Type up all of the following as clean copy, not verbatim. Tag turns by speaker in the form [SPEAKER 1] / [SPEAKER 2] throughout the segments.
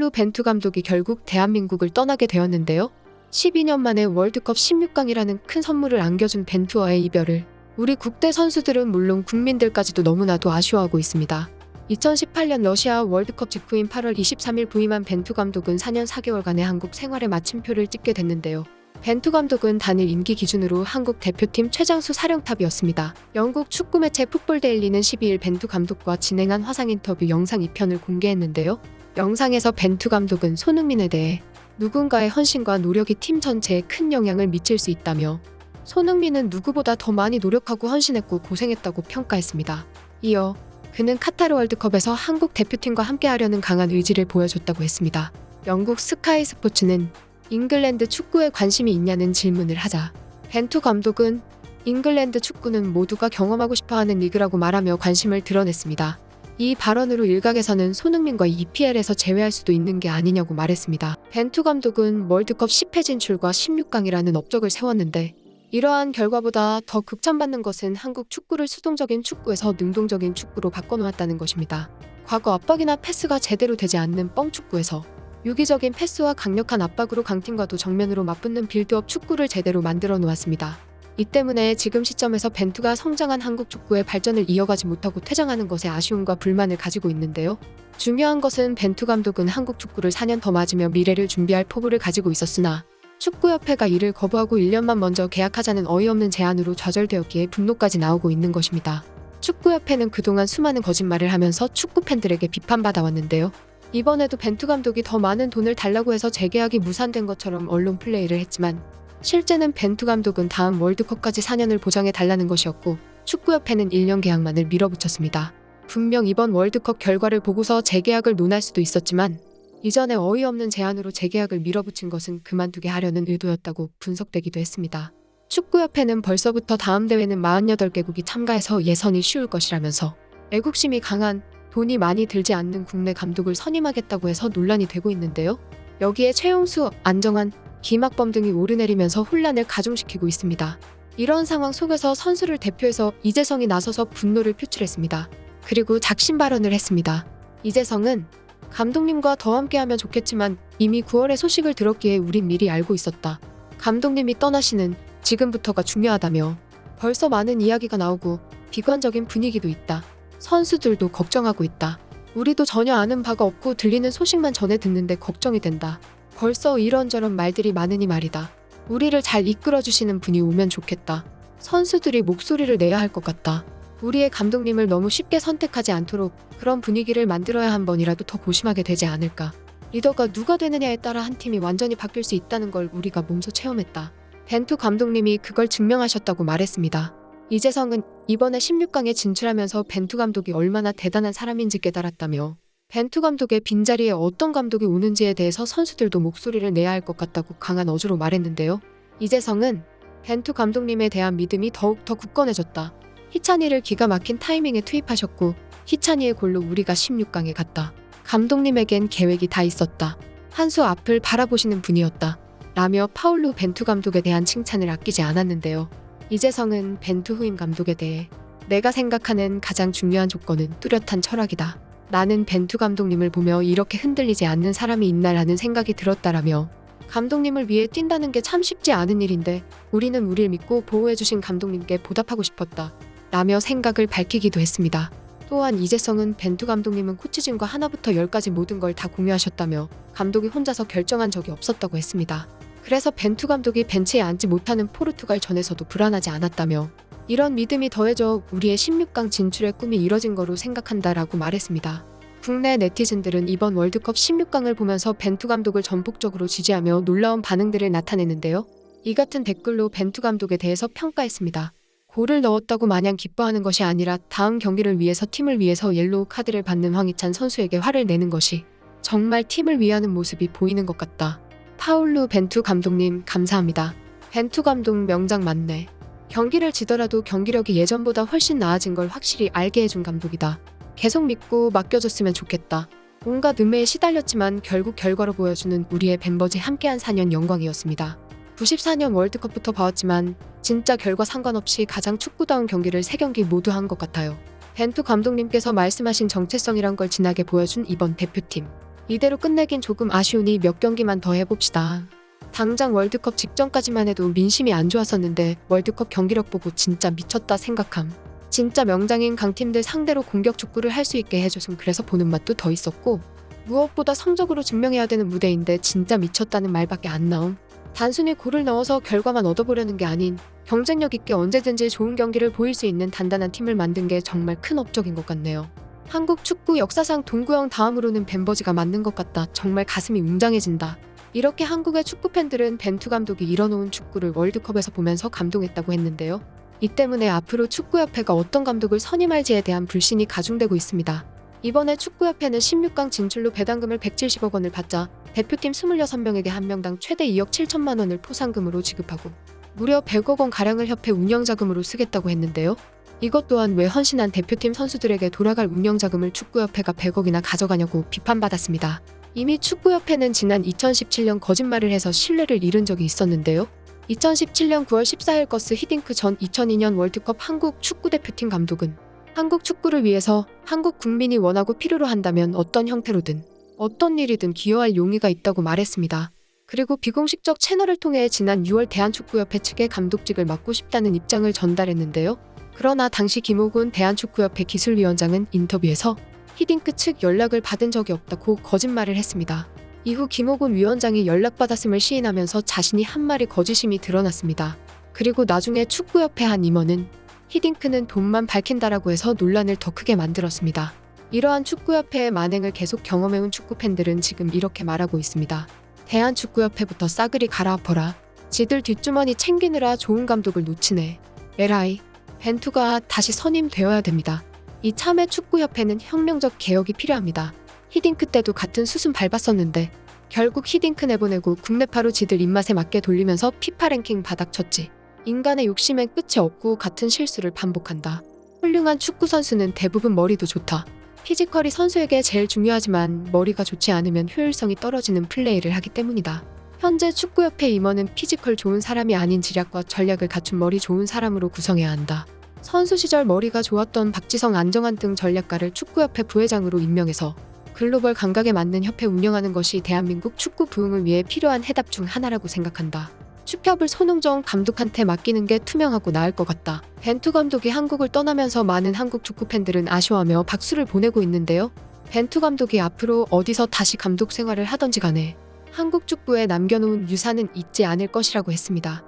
[SPEAKER 1] 파울루 벤투 감독이 결국 대한민국을 떠나게 되었는데요. 12년 만에 월드컵 16강이라는 큰 선물을 안겨준 벤투와의 이별을 우리 국대 선수들은 물론 국민들까지도 너무나도 아쉬워하고 있습니다. 2018년 러시아 월드컵 직후인 8월 23일 부임한 벤투 감독은 4년 4개월간의 한국 생활에 마침표를 찍게 됐는데요. 벤투 감독은 단일 임기 기준으로 한국 대표팀 최장수 사령탑이었습니다. 영국 축구 매체 풋볼데일리는 12일 벤투 감독과 진행한 화상 인터뷰 영상 2편을 공개했는데요. 영상에서 벤투 감독은 손흥민에 대해 누군가의 헌신과 노력이 팀 전체에 큰 영향을 미칠 수 있다며 손흥민은 누구보다 더 많이 노력하고 헌신했고 고생했다고 평가했습니다. 이어 그는 카타르 월드컵에서 한국 대표팀과 함께하려는 강한 의지를 보여줬다고 했습니다. 영국 스카이 스포츠는 잉글랜드 축구에 관심이 있냐는 질문을 하자 벤투 감독은 잉글랜드 축구는 모두가 경험하고 싶어하는 리그라고 말하며 관심을 드러냈습니다. 이 발언으로 일각에서는 손흥민과 EPL에서 제외할 수도 있는 게 아니냐고 말했습니다. 벤투 감독은 월드컵 10회 진출과 16강이라는 업적을 세웠는데 이러한 결과보다 더 극찬받는 것은 한국 축구를 수동적인 축구에서 능동적인 축구로 바꿔놓았다는 것입니다. 과거 압박이나 패스가 제대로 되지 않는 뻥축구에서 유기적인 패스와 강력한 압박으로 강팀과도 정면으로 맞붙는 빌드업 축구를 제대로 만들어 놓았습니다. 이 때문에 지금 시점에서 벤투가 성장한 한국 축구의 발전을 이어가지 못하고 퇴장하는 것에 아쉬움과 불만을 가지고 있는데요. 중요한 것은 벤투 감독은 한국 축구를 4년 더 맞으며 미래를 준비할 포부를 가지고 있었으나 축구협회가 이를 거부하고 1년만 먼저 계약하자는 어이없는 제안으로 좌절되었기에 분노까지 나오고 있는 것입니다. 축구협회는 그동안 수많은 거짓말을 하면서 축구 팬들에게 비판받아왔는데요. 이번에도 벤투 감독이 더 많은 돈을 달라고 해서 재계약이 무산된 것처럼 언론 플레이를 했지만 실제는 벤투 감독은 다음 월드컵까지 4년을 보장해달라는 것이었고 축구협회는 1년 계약만을 밀어붙였습니다. 분명 이번 월드컵 결과를 보고서 재계약을 논할 수도 있었지만 이전에 어이없는 제안으로 재계약을 밀어붙인 것은 그만두게 하려는 의도였다고 분석되기도 했습니다. 축구협회는 벌써부터 다음 대회는 48개국이 참가해서 예선이 쉬울 것이라면서 애국심이 강한 돈이 많이 들지 않는 국내 감독을 선임하겠다고 해서 논란이 되고 있는데요. 여기에 최용수, 안정환, 김학범 등이 오르내리면서 혼란을 가중시키고 있습니다. 이런 상황 속에서 선수를 대표해서 이재성이 나서서 분노를 표출했습니다. 그리고 작심 발언을 했습니다. 이재성은 감독님과 더 함께하면 좋겠지만 이미 9월에 소식을 들었기에 우린 미리 알고 있었다. 감독님이 떠나시는 지금부터가 중요하다며 벌써 많은 이야기가 나오고 비관적인 분위기도 있다. 선수들도 걱정하고 있다. 우리도 전혀 아는 바가 없고 들리는 소식만 전해 듣는데 걱정이 된다. 벌써 이런저런 말들이 많으니 말이다. 우리를 잘 이끌어주시는 분이 오면 좋겠다. 선수들이 목소리를 내야 할 것 같다. 우리의 감독님을 너무 쉽게 선택하지 않도록 그런 분위기를 만들어야 한 번이라도 더 고심하게 되지 않을까. 리더가 누가 되느냐에 따라 한 팀이 완전히 바뀔 수 있다는 걸 우리가 몸소 체험했다. 벤투 감독님이 그걸 증명하셨다고 말했습니다. 이재성은 이번에 16강에 진출하면서 벤투 감독이 얼마나 대단한 사람인지 깨달았다며 벤투 감독의 빈자리에 어떤 감독이 오는지에 대해서 선수들도 목소리를 내야 할 것 같다고 강한 어조로 말했는데요. 이재성은 벤투 감독님에 대한 믿음이 더욱 더 굳건해졌다. 희찬이를 기가 막힌 타이밍에 투입하셨고 희찬이의 골로 우리가 16강에 갔다. 감독님에겐 계획이 다 있었다. 한 수 앞을 바라보시는 분이었다. 라며 파울루 벤투 감독에 대한 칭찬을 아끼지 않았는데요. 이재성은 벤투 후임 감독에 대해 내가 생각하는 가장 중요한 조건은 뚜렷한 철학이다. 나는 벤투 감독님을 보며 이렇게 흔들리지 않는 사람이 있나라는 생각이 들었다라며 감독님을 위해 뛴다는 게 참 쉽지 않은 일인데 우리는 우리를 믿고 보호해주신 감독님께 보답하고 싶었다. 라며 생각을 밝히기도 했습니다. 또한 이재성은 벤투 감독님은 코치진과 하나부터 10까지 모든 걸 다 공유하셨다며 감독이 혼자서 결정한 적이 없었다고 했습니다. 그래서 벤투 감독이 벤치에 앉지 못하는 포르투갈 전에서도 불안하지 않았다며 이런 믿음이 더해져 우리의 16강 진출의 꿈이 이뤄진 거로 생각한다라고 말했습니다. 국내 네티즌들은 이번 월드컵 16강을 보면서 벤투 감독을 전폭적으로 지지하며 놀라운 반응들을 나타내는데요. 이 같은 댓글로 벤투 감독에 대해서 평가했습니다. 골을 넣었다고 마냥 기뻐하는 것이 아니라 다음 경기를 위해서 팀을 위해서 옐로우 카드를 받는 황희찬 선수에게 화를 내는 것이 정말 팀을 위하는 모습이 보이는 것 같다. 파울루 벤투 감독님 감사합니다. 벤투 감독 명장 맞네. 경기를 지더라도 경기력이 예전보다 훨씬 나아진 걸 확실히 알게 해준 감독이다. 계속 믿고 맡겨줬으면 좋겠다. 온갖 음해에 시달렸지만 결국 결과로 보여주는 우리의 벤버지 함께한 4년 영광이었습니다. 94년 월드컵부터 봐왔지만 진짜 결과 상관없이 가장 축구다운 경기를 3경기 모두 한 것 같아요. 벤투 감독님께서 말씀하신 정체성이란 걸 진하게 보여준 이번 대표팀. 이대로 끝내긴 조금 아쉬우니 몇 경기만 더 해봅시다. 당장 월드컵 직전까지만 해도 민심이 안 좋았었는데 월드컵 경기력 보고 진짜 미쳤다 생각함. 진짜 명장인 강팀들 상대로 공격 축구를 할 수 있게 해줘서 그래서 보는 맛도 더 있었고, 무엇보다 성적으로 증명해야 되는 무대인데 진짜 미쳤다는 말밖에 안 나옴. 단순히 골을 넣어서 결과만 얻어보려는 게 아닌 경쟁력 있게 언제든지 좋은 경기를 보일 수 있는 단단한 팀을 만든 게 정말 큰 업적인 것 같네요. 한국 축구 역사상 동구형 다음으로는 벤버지가 맞는 것 같다. 정말 가슴이 웅장해진다. 이렇게 한국의 축구 팬들은 벤투 감독이 이뤄놓은 축구를 월드컵에서 보면서 감동했다고 했는데요. 이 때문에 앞으로 축구협회가 어떤 감독을 선임할지에 대한 불신이 가중되고 있습니다. 이번에 축구협회는 16강 진출로 배당금을 170억 원을 받자 대표팀 26명에게 한 명당 최대 2억 7천만 원을 포상금으로 지급하고 무려 100억 원 가량을 협회 운영자금으로 쓰겠다고 했는데요. 이것 또한 왜 헌신한 대표팀 선수들에게 돌아갈 운영자금을 축구협회가 100억이나 가져가냐고 비판받았습니다. 이미 축구협회는 지난 2017년 거짓말을 해서 신뢰를 잃은 적이 있었는데요. 2017년 9월 14일 거스 히딩크 전 2002년 월드컵 한국 축구대표팀 감독은 한국 축구를 위해서 한국 국민이 원하고 필요로 한다면 어떤 형태로든 어떤 일이든 기여할 용의가 있다고 말했습니다. 그리고 비공식적 채널을 통해 지난 6월 대한축구협회 측에 감독직을 맡고 싶다는 입장을 전달했는데요. 그러나 당시 김호곤 대한축구협회 기술위원장은 인터뷰에서 히딩크 측 연락을 받은 적이 없다고 거짓말을 했습니다. 이후 김호곤 위원장이 연락받았음을 시인하면서 자신이 한 말이 거짓임이 드러났습니다. 그리고 나중에 축구협회 한 임원은 히딩크는 돈만 밝힌다라고 해서 논란을 더 크게 만들었습니다. 이러한 축구협회의 만행을 계속 경험해온 축구팬들은 지금 이렇게 말하고 있습니다. 대한축구협회부터 싸그리 갈아엎어라. 지들 뒷주머니 챙기느라 좋은 감독을 놓치네. 에라이. 벤투가 다시 선임되어야 됩니다. 이참에 축구협회는 혁명적 개혁이 필요합니다. 히딩크 때도 같은 수순 밟았었는데 결국 히딩크 내보내고 국내파로 지들 입맛에 맞게 돌리면서 피파 랭킹 바닥쳤지. 인간의 욕심엔 끝이 없고 같은 실수를 반복한다. 훌륭한 축구 선수는 대부분 머리도 좋다. 피지컬이 선수에게 제일 중요하지만 머리가 좋지 않으면 효율성이 떨어지는 플레이를 하기 때문이다. 현재 축구협회 임원은 피지컬 좋은 사람이 아닌 지략과 전략을 갖춘 머리 좋은 사람으로 구성해야 한다. 선수 시절 머리가 좋았던 박지성, 안정환 등 전략가를 축구협회 부회장으로 임명해서 글로벌 감각에 맞는 협회 운영하는 것이 대한민국 축구 부흥을 위해 필요한 해답 중 하나라고 생각한다. 축협을 손흥정 감독한테 맡기는 게 투명하고 나을 것 같다. 벤투 감독이 한국을 떠나면서 많은 한국 축구 팬들은 아쉬워하며 박수를 보내고 있는데요. 벤투 감독이 앞으로 어디서 다시 감독 생활을 하던지 간에 한국 축구에 남겨놓은 유산은 잊지 않을 것이라고 했습니다.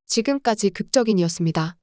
[SPEAKER 1] 지금까지 극적인이었습니다.